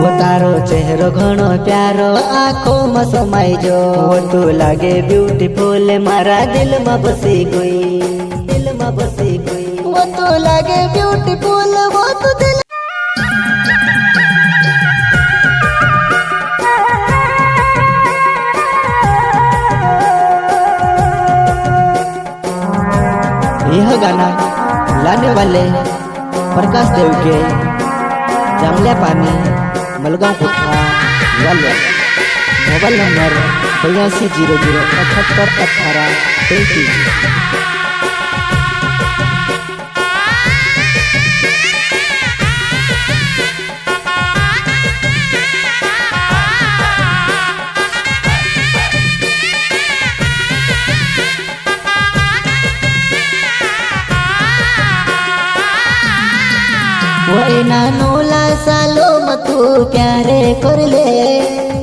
वो तारो चेहरो घणो प्यारो आँखों में समाई जो वो तू लागे ब्यूटीफुल मारा दिल में बसी गई, दिल में बसी गई। वो तू लागे ब्यूटीफुल वो तू दिल यह गाना लाने वाले प्रकाश देव के जामल्या पानी मलगांव कोठा ग्वालियर। Mobile number 8200781833। वो नानोला सालो मतू प्यारे कर ले,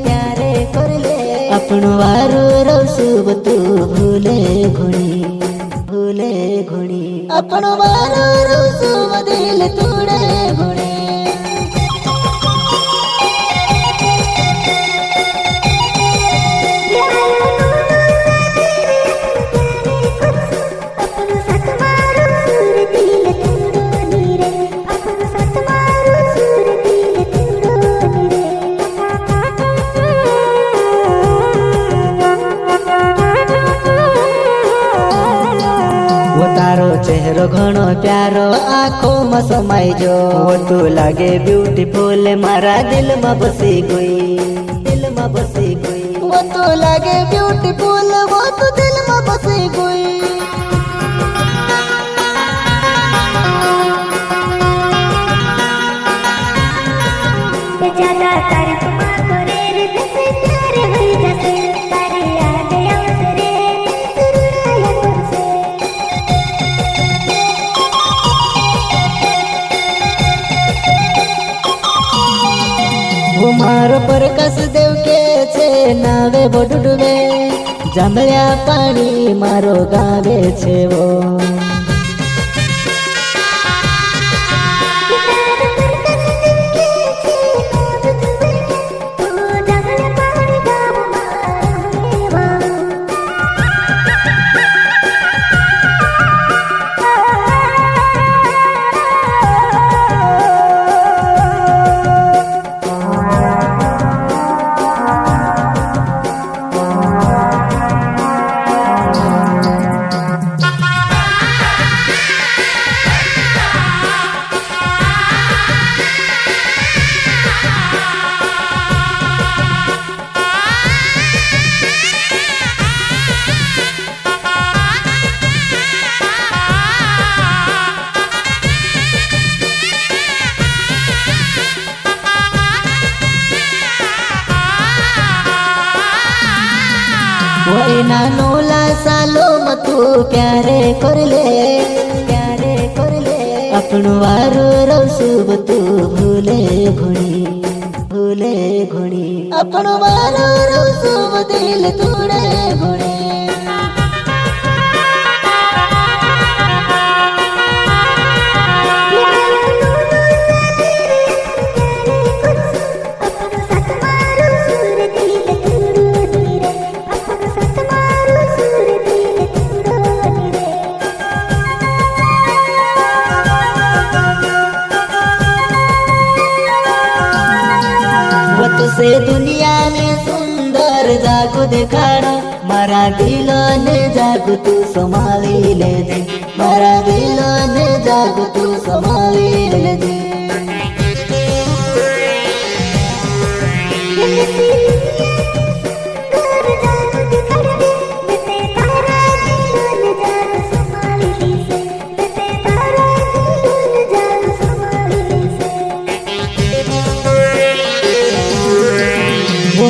प्यारे कर ले। अपनो वारो रसुब तू भूले घुणी, भूले घुणी। अपनो वारो रसुब दिल तोड़े घुणी। चेहरो घणो प्यारो आँखों में समाई जो वो तू लागे ब्यूटीफुल मारा दिल में बसी गई, दिल में बसी गई। वो तू लागे ब्यूटीफुल वो तू दिल में बसी गई। ज्यादा तारीफ मांगो रे हृदय से प्यार भरी जैसे तारी याद अवसरे सुरुराया तुझसे। वो मारो प्रकाश देव के छे नावे बोडुडवे जामल्या पानी मारो गावे छे वो। वो नानोला सालो मतू प्यारे कर ले, प्यारे कर ले। अपनो वारो रसुब तू भूले घुणी, भूले घुणी। अपनो वारो रसुब दिल तोड़े घुणी। से दुनिया ने सुंदर जागो दिखाड़ा मारा दिल ने जागो तू संभाली ले दे, मारा दिल ने जागो तू संभाली ले दे।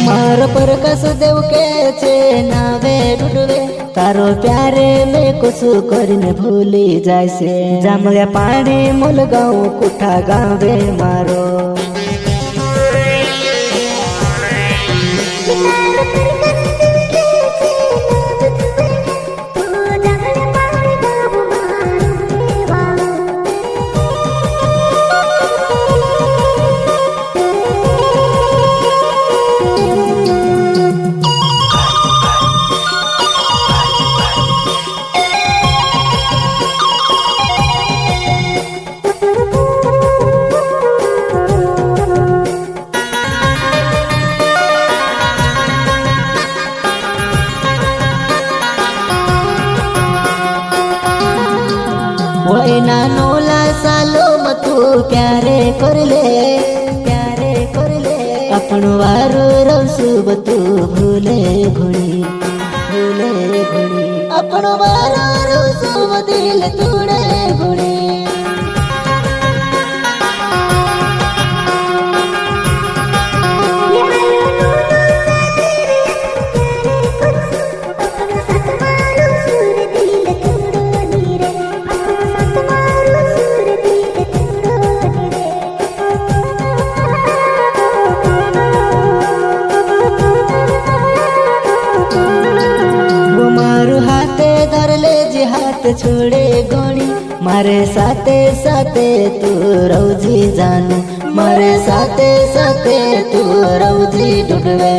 मारो प्रकाश देव के छे नावे डुडवे तारो प्यारे में कुछ करने भूली जाय से जामल्या पानी मलगांव कोठा गावे मारो। प्यारे करले प्यारे करले अपन वारो रौसुब तू भूले घुणी अपन वारो रौसुब दिल तोड़े घुणी हाथ छोड़े गोणी मारे साथे साथे तू रौजी जानू मारे साथे साथे तू रौजी डुडवे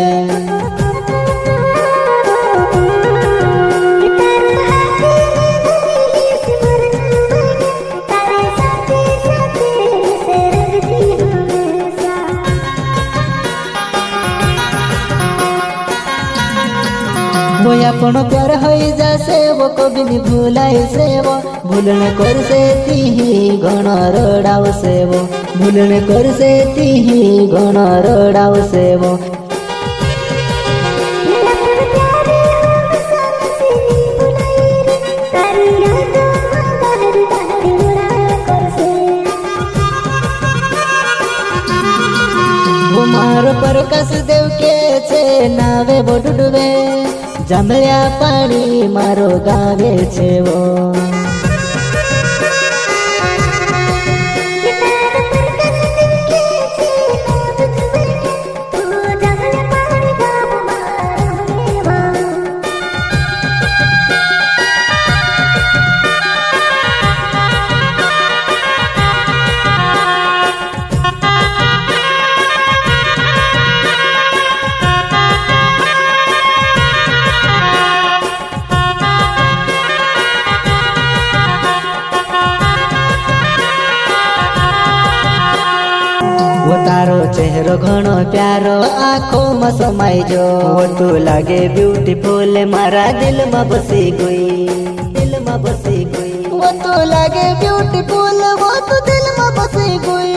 वो अपन प्यार होई जासे वो कभी नहीं भूलाय से वो भूलने कर से ती गण रडाव से वो भूलने कर से ती गण रडाव से वो मारो प्रकाश देव के छे नावे वो डुडवे जांबळ्या पाणी मारो गावे छे वो वो तारो चेहरो घणो प्यारो आँखों में समाई जो वो तू लागे ब्यूटीफुल मारा दिल में बसी गई वो तू लागे ब्यूटीफुल वो तू दिल में बसी गई